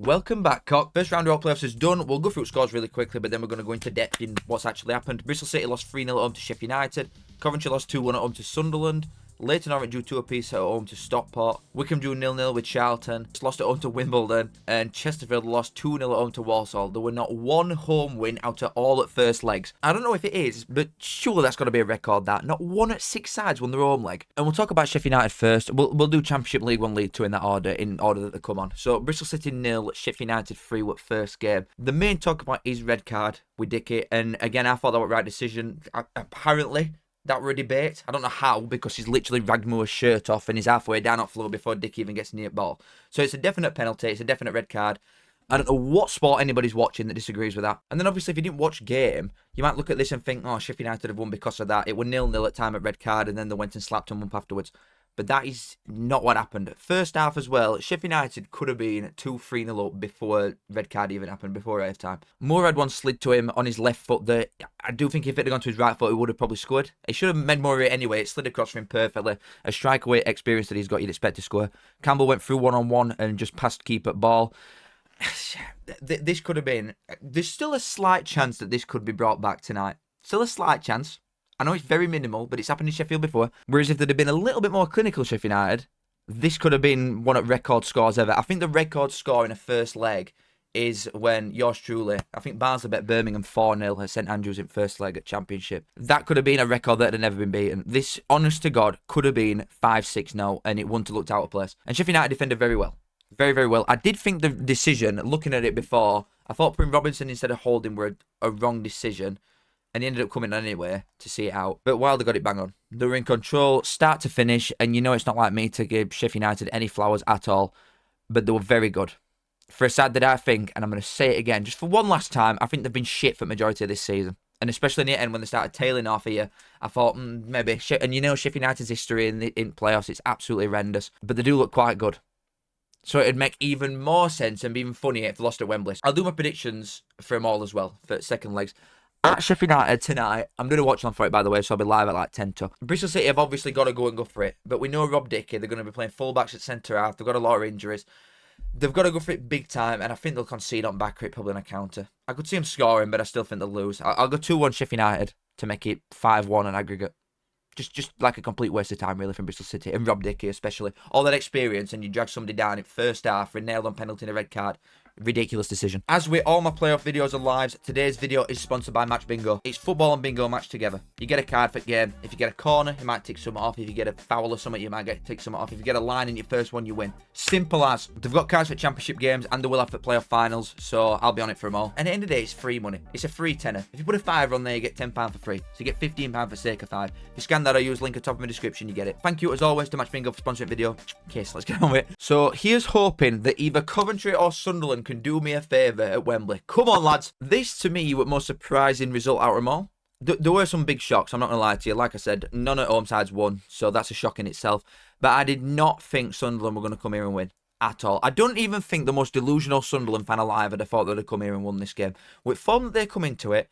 Welcome back, Cock. First round of all playoffs is done. We'll go through scores really quickly, but then we're going to go into depth in what's actually happened. Bristol City lost 3-0 at home to Sheffield United. Coventry lost 2-1 at home to Sunderland. Leyton Orient drew 2 apiece at home to Stockport. Wycombe drew 0-0 with Charlton. Lost at home to Wimbledon. And Chesterfield lost 2-0 at home to Walsall. There were not one home win out of all at first legs. I don't know if it is, but surely that's got to be a record, that. Not one at 6 sides won their home leg. And we'll talk about Sheffield United first. We'll do Championship League 1, League 2 in order that they come on. So Bristol City 0, Sheffield United 3 with first game. The main talk about is red card with Dickey. And again, I thought that was the right decision. Apparently, that were a debate. I don't know how, because he's literally ragged Moore's shirt off and he's halfway down that floor before Dickey even gets near the ball. So it's a definite penalty. It's a definite red card. I don't know what sport anybody's watching that disagrees with that. And then obviously if you didn't watch game, you might look at this and think, oh, Sheffield United have won because of that. It was 0-0 at time at red card and then they went and slapped him up afterwards. But that is not what happened. First half as well, Sheffield United could have been 2-3-0 up before red card even happened, before half time. Moore had one slid to him on his left foot that I do think if it had gone to his right foot, he would have probably scored. He should have made more of it anyway. It slid across for him perfectly. A strikeaway experience that he's got, you'd expect to score. Campbell went through one-on-one and just passed keeper ball. This could have been... There's still a slight chance that this could be brought back tonight. Still a slight chance. I know it's very minimal, but it's happened in Sheffield before. Whereas if there'd have been a little bit more clinical Sheffield United, this could have been one of record scores ever. I think the record score in a first leg is when yours truly, I think Barnsley bet Birmingham 4-0 at St Andrews in first leg at Championship. That could have been a record that had never been beaten. This, honest to God, could have been 5-6-0 and it wouldn't have looked out of place. And Sheffield United defended very well. Very, very well. I did think the decision, looking at it before, I thought putting Robinson instead of Holding were a wrong decision. And he ended up coming on anyway to see it out. But Wilder got it bang on. They were in control, start to finish. And you know it's not like me to give Sheffield United any flowers at all. But they were very good. For a side that I think, and I'm going to say it again, just for one last time, I think they've been shit for the majority of this season. And especially in the end when they started tailing off here, I thought, maybe. And you know Sheffield United's history in playoffs, it's absolutely horrendous. But they do look quite good. So it'd make even more sense and be even funnier if they lost at Wembley. I'll do my predictions for them all as well, for second legs. At Sheffield United tonight, I'm doing a watch on for it, by the way, so I'll be live at like 10 to. Bristol City have obviously got to go for it, but we know Rob Dickey, they're going to be playing fullbacks at centre half, they've got a lot of injuries. They've got to go for it big time, and I think they'll concede on back, probably on a counter. I could see them scoring, but I still think they'll lose. I'll go 2-1 Sheffield United to make it 5-1 on aggregate. Just like a complete waste of time, really, from Bristol City, and Rob Dickey especially. All that experience, and you drag somebody down in first half, and nailed on penalty and a red card. Ridiculous decision. As with all my playoff videos and lives, today's video is sponsored by Match Bingo. It's football and bingo matched together. You get a card for the game. If you get a corner, you might tick something off. If you get a foul or something, you might tick something off. If you get a line in your first one, you win. Simple as. They've got cards for championship games and they will have for playoff finals, so I'll be on it for them all. And at the end of the day, it's free money. It's a free tenner. If you put a £5 on there, you get £10 for free. So you get £15 for sake of 5. If you scan that or use link at top of my description, you get it. Thank you as always to Match Bingo for sponsoring the video. Okay, so let's get on with it. So here's hoping that either Coventry or Sunderland can do me a favour at Wembley. Come on, lads. This, to me, was the most surprising result out of them all. There were some big shocks, I'm not going to lie to you. Like I said, none at home sides won, so that's a shock in itself. But I did not think Sunderland were going to come here and win. At all. I don't even think the most delusional Sunderland fan alive had thought they'd have come here and won this game. With form that they come into it,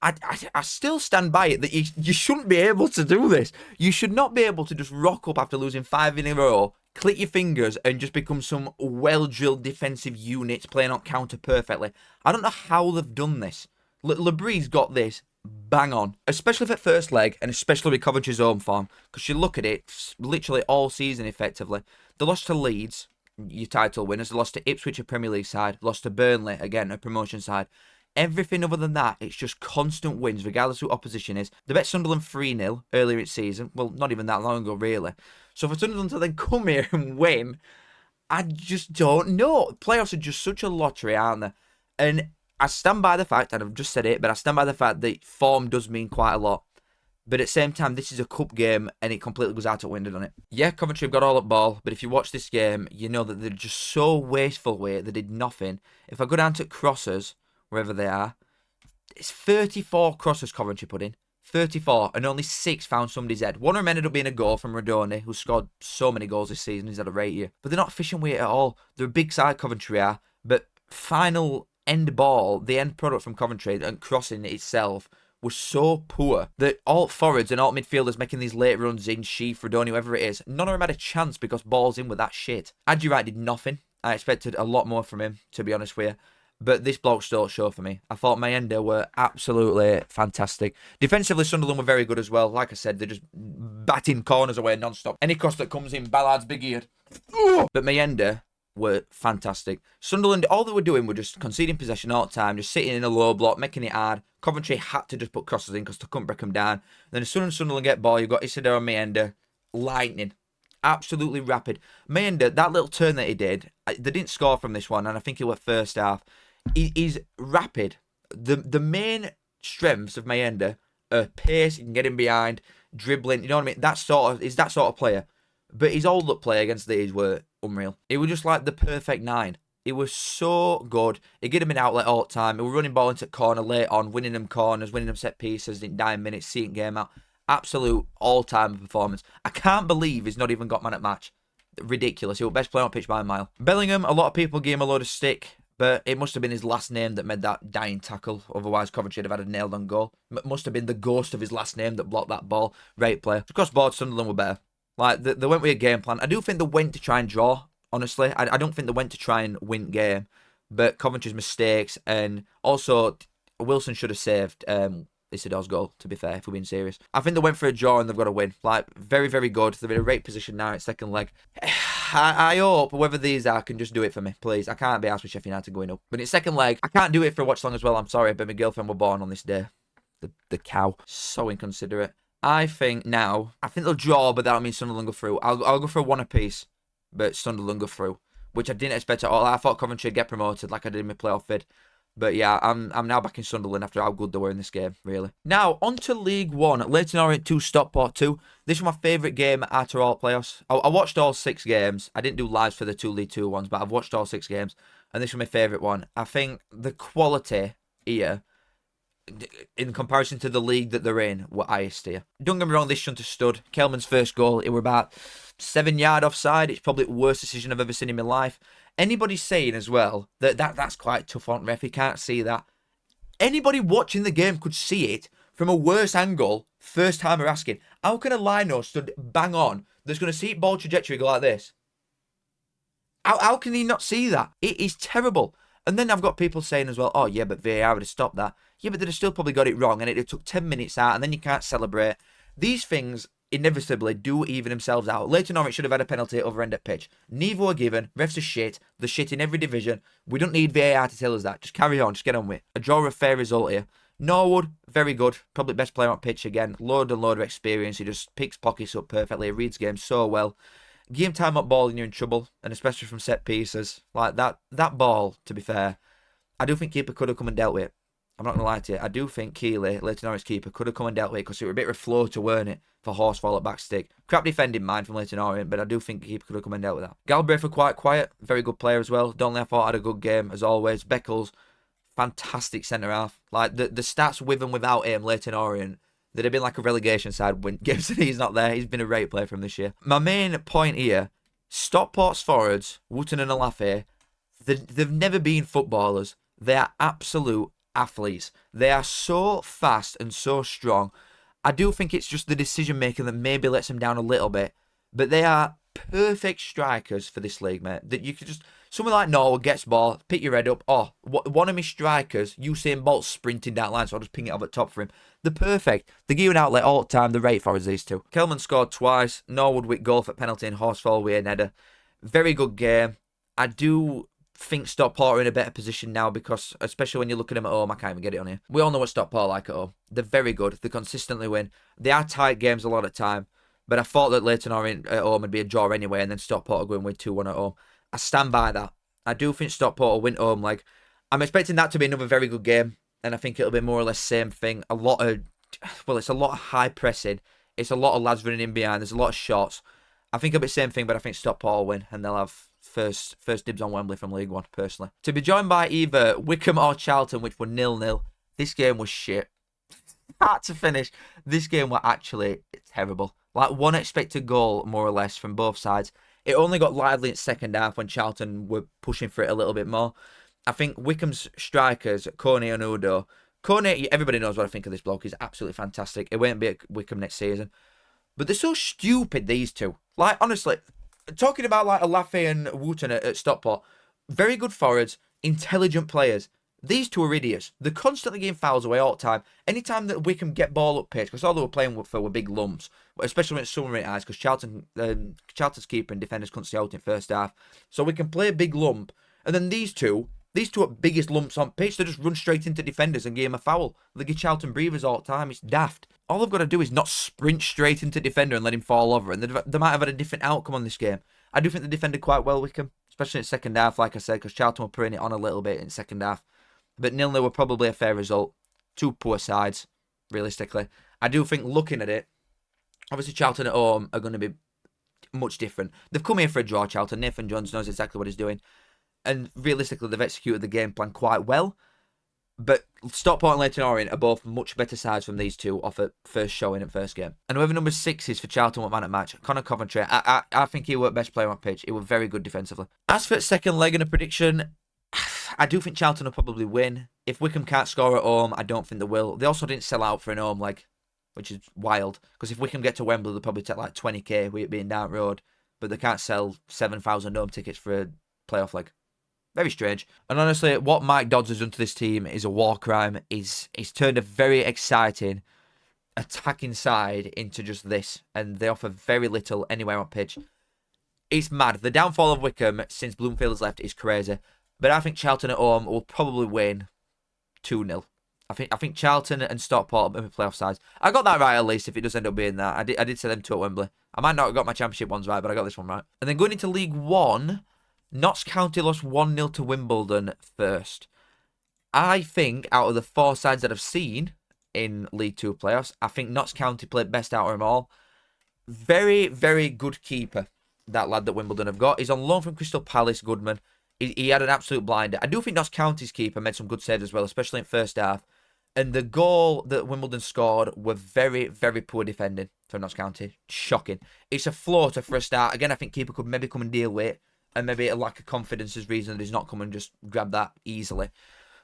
I still stand by it that you shouldn't be able to do this. You should not be able to just rock up after losing 5 in a row, click your fingers and just become some well-drilled defensive units playing on counter perfectly. I don't know how they've done this. Labree's got this bang on, especially for first leg and especially with Coventry's home form, because you look at it, literally all season effectively. They lost to Leeds, your title winners. They lost to Ipswich, a Premier League side. Lost to Burnley, again, a promotion side. Everything other than that, it's just constant wins, regardless who opposition is. They bet Sunderland 3-0 earlier in season. Well, not even that long ago, really. So for Sunderland to then come here and win, I just don't know. Playoffs are just such a lottery, aren't they? And I stand by the fact, and I've just said it, but I stand by the fact that form does mean quite a lot. But at the same time, this is a cup game, and it completely goes out at window on it. Yeah, Coventry have got all at ball, but if you watch this game, you know that they're just so wasteful with it. They did nothing. If I go down to crosses, wherever they are, it's 34 crosses Coventry put in. 34, and only 6 found somebody's head. One of them ended up being a goal from Radoni, who scored so many goals this season. He's had a great year. But they're not efficient with it at all. They're a big side, Coventry are, but final end ball, the end product from Coventry and crossing itself was so poor that all forwards and all midfielders making these late runs in, Sheff, Radoni, whoever it is, none of them had a chance because balls in with that shit. Adjurite did nothing. I expected a lot more from him, to be honest with you. But this bloke stole show for me. I thought Mayenda were absolutely fantastic. Defensively, Sunderland were very good as well. Like I said, they're just batting corners away non-stop. Any cross that comes in, Ballard's big-eared. But Mayenda were fantastic. Sunderland, all they were doing were just conceding possession all the time, just sitting in a low block, making it hard. Coventry had to just put crosses in because they couldn't break them down. Then as soon as Sunderland get ball, you've got Isidore and Mayenda. Lightning. Absolutely rapid. Mayenda, that little turn that he did, they didn't score from this one, and I think it was first half. He's rapid. The main strengths of Mayenda are pace. You can get him behind, dribbling. You know what I mean? That sort of player. But his hold-up play against these were unreal. It was just like the perfect 9. It was so good. He get him an outlet all the time. He was running ball into corner late on, winning them corners, winning them set pieces in 9 minutes, seeing game out. Absolute all-time performance. I can't believe he's not even got man at match. Ridiculous. He was best player on pitch by a mile. Bellingham, a lot of people gave him a load of stick. But it must have been his last name that made that dying tackle. Otherwise, Coventry would have had a nailed on goal. It must have been the ghost of his last name that blocked that ball. Great player. Across board, Sunderland were better. Like, they went with a game plan. I do think they went to try and draw, honestly. I don't think they went to try and win game. But Coventry's mistakes, and also Wilson should have saved Isidore's goal, to be fair, if we're being serious. I think they went for a draw and they've got to win. Like, very, very good. They're in a great position now at second leg. I hope whoever these are can just do it for me, please. I can't be asked with Sheffield United going up. But it's second leg. I can't do it for a watch long as well. I'm sorry, but my girlfriend were born on this day. The cow. So inconsiderate. I think they'll draw, but that'll mean Sunderland go through. I'll go for a 1 apiece, but Sunderland go through, which I didn't expect at all. I thought Coventry would get promoted like I did in my playoff vid. But yeah, I'm now back in Sunderland after how good they were in this game, really. Now, on to League 1. Leyton Orient 2, Stockport 2. This was my favourite game after all playoffs. I watched all 6 games. I didn't do lives for the 2 League 2 ones, but I've watched all 6 games. And this was my favourite one. I think the quality here, in comparison to the league that they're in, were highest here. Don't get me wrong, this shouldn't have stood. Kelman's first goal, it were about 7 yard offside. It's probably the worst decision I've ever seen in my life. Anybody saying as well that's quite tough on ref, he can't see that. Anybody watching the game could see it from a worse angle. First timer asking, how can a lino stood bang on that's going to see ball trajectory go like this? How can he not see that? It is terrible. And then I've got people saying as well, oh yeah, but VAR would have stopped that. Yeah, but they'd have still probably got it wrong, and it took 10 minutes out, and then you can't celebrate. These things inevitably do even themselves out. Leyton Orient should have had a penalty at other end of pitch. Neither were given. Refs are shit. They're shit in every division. We don't need VAR to tell us that. Just carry on. Just get on with it. A draw, a fair result here. Norwood, very good. Probably best player on pitch again. Load and load of experience. He just picks pockets up perfectly. He reads games so well. Game time up ball and you're in trouble, and especially from set pieces. Like that ball, to be fair, I do think keeper could have come and dealt with it. I'm not going to lie to you. I do think Keeley, Leyton Orient's keeper, could have come and dealt with it because it was a bit of a flow to earn it for Horsfall at back stick. Crap defending mind from Leyton Orient, but I do think the keeper could have come and dealt with that. Galbraith were quite quiet. Very good player as well. Donnelly, I thought, had a good game as always. Beckles, fantastic centre-half. Like, the stats with and without him, Leyton Orient, they'd have been like a relegation side when Gibson, he's not there. He's been a great player from this year. My main point here, Stockport's forwards, Wooten and Alafe, they've never been footballers. They are absolute athletes. They are so fast and so strong. I do think it's just the decision making that maybe lets them down a little bit, but they are perfect strikers for this league, mate. That you could just, someone like Norwood gets ball, pick your head up. Oh, one of my strikers, Usain Bolt sprinting down line, so I'll just ping it up at top for him. They're perfect. They give an outlet all the time. They're right for us, these two. Kelman scored twice. Norwood with goal for penalty and Horsfall with an header. Very good game. I do think Stockport are in a better position now because, especially when you look at them at home, I can't even get it on here. We all know what Stockport are like at home. They're very good. They consistently win. They are tight games a lot of time, but I thought that Leyton Orient at home would be a draw anyway, and then Stockport are going to win 2-1 at home. I stand by that. I do think Stockport will win at home. Like, I'm expecting that to be another very good game, and I think it'll be more or less same thing. It's a lot of high pressing. It's a lot of lads running in behind. There's a lot of shots. I think it'll be the same thing, but I think Stockport will win, and they'll have first dibs on Wembley from League 1, personally. To be joined by either Wycombe or Charlton, which were 0-0, this game was shit. Start to finish, this game was actually terrible. Like, one expected goal, more or less, from both sides. It only got lively in second half when Charlton were pushing for it a little bit more. I think Wycombe's strikers, Coney and Udo. Coney, everybody knows what I think of this bloke. He's absolutely fantastic. It won't be at Wycombe next season. But they're so stupid, these two. Like, honestly, talking about like Alafe and Wooten at Stockport, very good forwards, intelligent players. These two are idiots. They're constantly getting fouls away all the time. Anytime that Wycombe get ball up pitch, because all they were playing for were big lumps, especially when it's summer in eyes, because Charlton's keeper and defenders couldn't see out in first half. So we can play a big lump, and then these two are biggest lumps on pitch. They just run straight into defenders and give them a foul. They give Charlton breathers all the time. It's daft. All they've got to do is not sprint straight into defender and let him fall over, and they might have had a different outcome on this game. I do think they defended quite well, Wycombe, especially in the second half, like I said, because Charlton were putting it on a little bit in the second half. But 0-0 were probably a fair result. Two poor sides, realistically. I do think, looking at it, obviously Charlton at home are going to be much different. They've come here for a draw, Charlton. Nathan Jones knows exactly what he's doing. And realistically, they've executed the game plan quite well. But Stockport and Leyton Orient are both much better sides from these two off at first showing and first game. And whoever number 6 is for Charlton, what man at match? Connor Coventry. I think he was best player on pitch. He was very good defensively. As for second leg and a prediction, I do think Charlton will probably win. If Wycombe can't score at home, I don't think they will. They also didn't sell out for an home leg, which is wild. Because if Wycombe get to Wembley, they'll probably take like 20k with it being down road. But they can't sell 7,000 home tickets for a playoff leg. Very strange. And honestly, what Mike Dodds has done to this team is a war crime. He's turned a very exciting attacking side into just this. And they offer very little anywhere on pitch. It's mad. The downfall of Wycombe since Bloomfield has left is crazy. But I think Charlton at home will probably win 2-0. I think Charlton and Stockport will be playoff sides. I got that right at least if it does end up being that. I did say them two at Wembley. I might not have got my championship ones right, but I got this one right. And then going into League One, Notts County lost 1-0 to Wimbledon first. I think out of the 4 sides that I've seen in League 2 playoffs, I think Notts County played best out of them all. Very, very good keeper, that lad that Wimbledon have got. He's on loan from Crystal Palace, Goodman. He had an absolute blinder. I do think Notts County's keeper made some good saves as well, especially in first half. And the goal that Wimbledon scored were very, very poor defending from Notts County. Shocking. It's a floater for a start. Again, I think keeper could maybe come and deal with it. And maybe a lack of confidence is reason that he's not come and just grab that easily.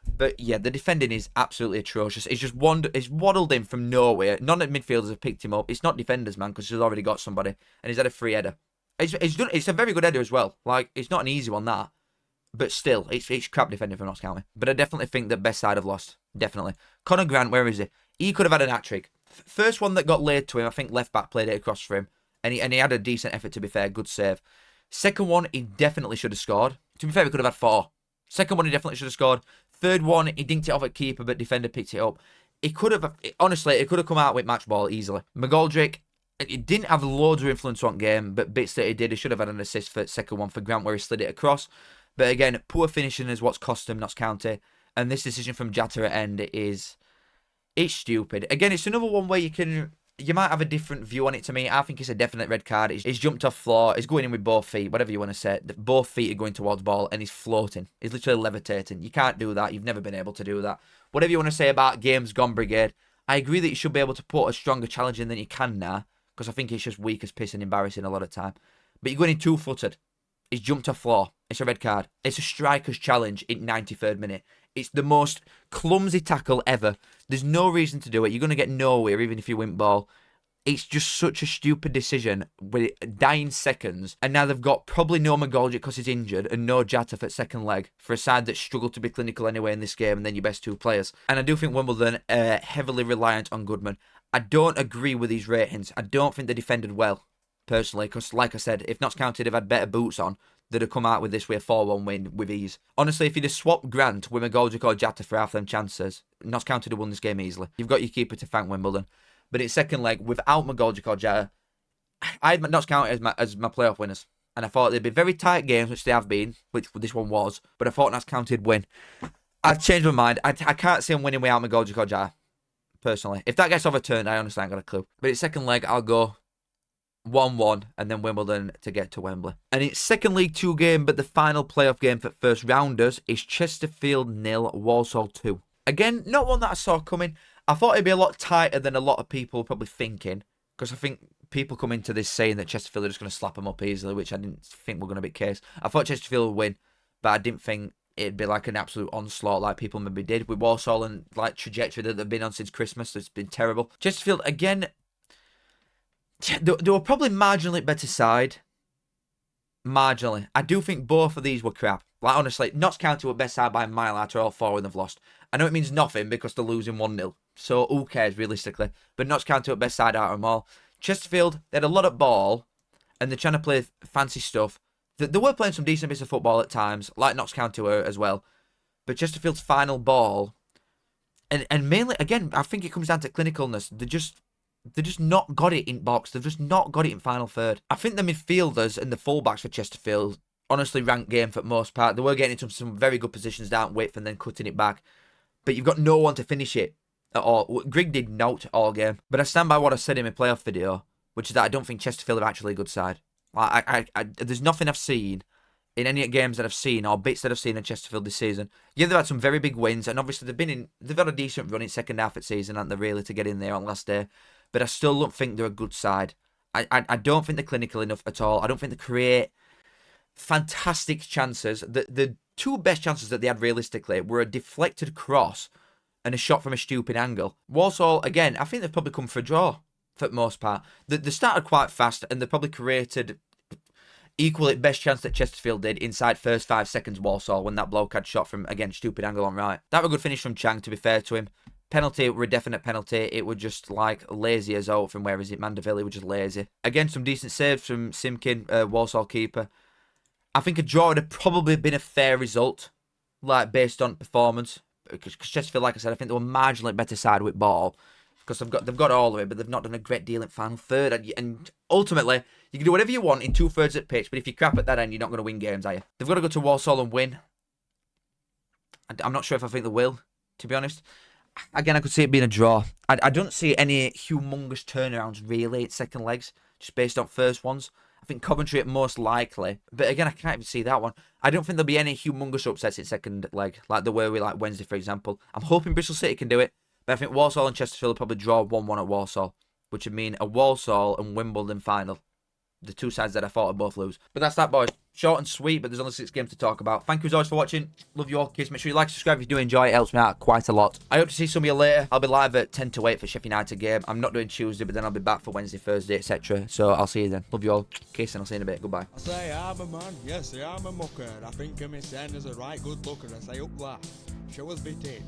But yeah, the defending is absolutely atrocious. It's waddled in from nowhere. None of the midfielders have picked him up. It's not defenders, man, because he's already got somebody. And he's had a free header. It's a very good header as well. Like, it's not an easy one, that. But still, it's crap defending from Notts County. But I definitely think the best side have lost. Definitely. Conor Grant, where is he? He could have had an hat-trick. First one that got laid to him, I think left-back played it across for him. And he had a decent effort, to be fair. Good save. Second one, he definitely should have scored. To be fair, he could have had 4. Second one, he definitely should have scored. Third one, he dinked it off at keeper, but defender picked it up. He could have, honestly, it could have come out with match ball easily. McGoldrick, he didn't have loads of influence on game, but bits that he did, he should have had an assist for the second one for Grant, where he slid it across. But again, poor finishing is what's cost him Notts County. And this decision from Jatta at end it's stupid. Again, it's another one where you might have a different view on it to me. I think it's a definite red card. He's jumped off floor. He's going in with both feet, whatever you want to say. Both feet are going towards ball and he's floating. He's literally levitating. You can't do that. You've never been able to do that. Whatever you want to say about games gone brigade, I agree that you should be able to put a stronger challenge in than you can now, because I think it's just weak as piss and embarrassing a lot of time. But you're going in 2-footed. He's jumped off floor. It's a red card. It's a striker's challenge in 93rd minute. It's the most clumsy tackle ever. There's no reason to do it. You're going to get nowhere even if you win ball. It's just such a stupid decision with dying seconds. And now they've got probably no McGoldrick because he's injured and no Jatta for second leg for a side that struggled to be clinical anyway in this game, and then your best 2 players. And I do think Wimbledon are heavily reliant on Goodman. I don't agree with these ratings. I don't think they defended well, personally, because like I said, if Notts County had had better boots on, they'd have come out with this with a 4-1 win with ease. Honestly, if you'd have swapped Grant with McGoldrick or Jatta for half them chances, Notts County would have won this game easily. You've got your keeper to thank, Wimbledon. But it's second leg, without McGoldrick or Jatta, I had Notts County as my playoff winners. And I thought they'd be very tight games, which they have been, which this one was. But I thought Notts County would win. I've changed my mind. I can't see them winning without McGoldrick or Jatta, personally. If that gets overturned, I honestly ain't got a clue. But it's second leg, I'll go 1-1 and then Wimbledon to get to Wembley. And it's second League 2 game, but the final playoff game for first rounders is Chesterfield 0, Walsall 2. Again, not one that I saw coming. I thought it'd be a lot tighter than a lot of people were probably thinking, because I think people come into this saying that Chesterfield are just going to slap them up easily, which I didn't think were going to be the case. I thought Chesterfield would win, but I didn't think it'd be like an absolute onslaught like people maybe did with Walsall and like trajectory that they've been on since Christmas. It's been terrible. Chesterfield, again, they were probably marginally better side, Marginally. I do think both of these were crap. Like, honestly, Notts County were best side by a mile after all 4 when they've lost. I know it means nothing because they're losing 1-0. So who cares, realistically? But Notts County were best side out of them all. Chesterfield, they had a lot of ball. And they're trying to play fancy stuff. They were playing some decent bits of football at times. Like Notts County were as well. But Chesterfield's final ball. And mainly, again, I think it comes down to clinicalness. They just not got it in box. They've just not got it in final third. I think the midfielders and the fullbacks for Chesterfield honestly ranked game for the most part. They were getting into some very good positions down width and then cutting it back. But you've got no one to finish it at all. Grigg did note all game. But I stand by what I said in my playoff video, which is that I don't think Chesterfield are actually a good side. There's nothing I've seen in any games that I've seen or bits that I've seen in Chesterfield this season. Yeah, they've had some very big wins, and obviously they've had a decent run in second half of the season, haven't they, really, to get in there on last day. But I still don't think they're a good side. I don't think they're clinical enough at all. I don't think they create fantastic chances. The two best chances that they had realistically were a deflected cross and a shot from a stupid angle. Walsall, again, I think they've probably come for a draw for the most part. They started quite fast and they probably created equally best chance that Chesterfield did inside first 5 seconds Walsall when that bloke had shot from, again, stupid angle on right. That was a good finish from Chang, to be fair to him. Penalty were a definite penalty. It was just like lazy as out from where is it? Mandeville was just lazy. Again, some decent saves from Simkin, Walsall keeper. I think a draw would have probably been a fair result, like based on performance. Because Chesterfield, like I said, I think they were marginally better side with ball. Because they've got all of it, but they've not done a great deal in final third. And ultimately, you can do whatever you want in 2/3 at pitch, but if you crap at that end, you're not going to win games, are you? They've got to go to Walsall and win. I'm not sure if I think they will, to be honest. Again, I could see it being a draw. I don't see any humongous turnarounds, really, in second legs, just based on first ones. I think Coventry at most likely. But again, I can't even see that one. I don't think there'll be any humongous upsets in second leg, like there were with like Wednesday, for example. I'm hoping Bristol City can do it. But I think Walsall and Chesterfield will probably draw 1-1 at Walsall, which would mean a Walsall and Wimbledon final. The two sides that I thought would both lose. But that's that, boys. Short and sweet, but there's only 6 games to talk about. Thank you as always for watching. Love you all, kids. Make sure you like, subscribe if you do enjoy. It helps me out quite a lot. I hope to see some of you later. I'll be live at 10 to 8 for Sheffield United game. I'm not doing Tuesday, but then I'll be back for Wednesday, Thursday, etc. So I'll see you then. Love you all. Kiss, and I'll see you in a bit. Goodbye. I say I'm a man, yes, I'm a mucker. I think of me saying as a right good looker. I say up that. Show us bit it.